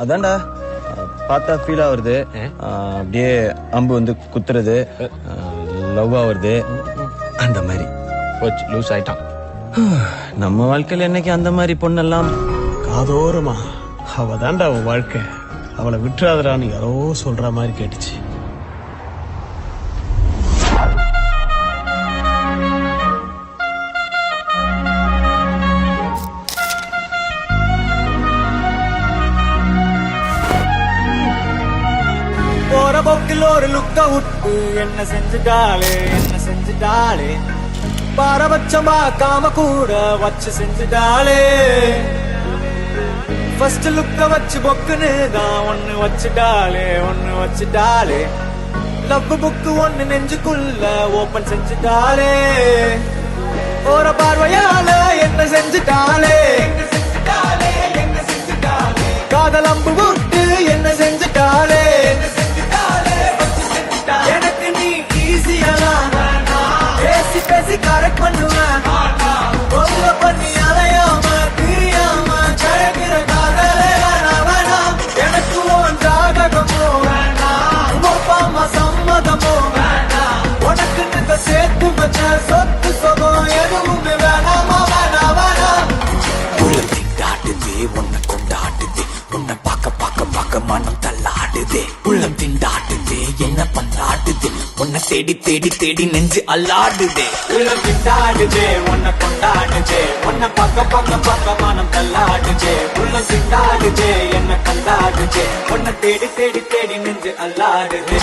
அதான்டா பார்த்தா ஃபீல் ஆகுறது, அப்படியே அம்பு வந்து குத்துறது, லவ் ஆகுறது, அந்த மாதிரி லூஸ் ஆயிட்டான். நம்ம வாழ்க்கையில என்னைக்கு அந்த மாதிரி பொண்ணெல்லாம் காதோரமா அவ தாண்டா அவன் வாழ்க்கை, அவளை விட்டுறாதடான்னு யாரோ சொல்ற மாதிரி கேட்டுச்சு. போற போக்கில் ஒரு லுக்க விட்டு என்ன செஞ்சுட்டாளே பாரபட்சம் பார்க்காம கூட வச்சு செஞ்சுட்டாளே. ஃபர்ஸ்ட் லுக்க வச்சு பொக்குன்னு தான் ஒன்னு வச்சுட்டாளே. லவ் புக்கு ஒன்னு நெஞ்சுக்குள்ள ஓபன் செஞ்சுட்டாளே. போற பார்வையால என்ன செஞ்சுட்டாளே, காதல் அம்பு விட்டு என்ன செஞ்சுட்டாளே. எனக்கு நீ ஈஸியெல்லாம் பேசி கரெக்ட் பண்ணுவேன், ஒழுங்க பண்ணி அலையாம பிரியாம கழகிற காதலே வேணாம். எனக்கு உன் ஜாதகமோ வேணாம், ஒப்பாம சம்மதமோ வேணாம், உனக்கு நிக்க சேர்த்து வச்ச சொத்து சொகம் எதுவுமே வேணாமா வேணாம். உள்ளத்தின் தாட்டுதே உன்னை கொண்டாடுதே, உன்னை பார்க்க மனம் தள்ளாடுதே. உள்ளம் திண்டாடுதே என்ன பண்ணாடுதே, உன்னை தேடி நெஞ்சு அல்லாடுதே. உள்ளம் திண்டாடுதே உன்னை கொண்டாடுதே, உன்னை பார்க்க மனம் தள்ளாடுதே. உள்ளம் திண்டாடுதே என்ன கண்டாடுதே, உன்னை தேடி நெஞ்சு அல்லாடுதே.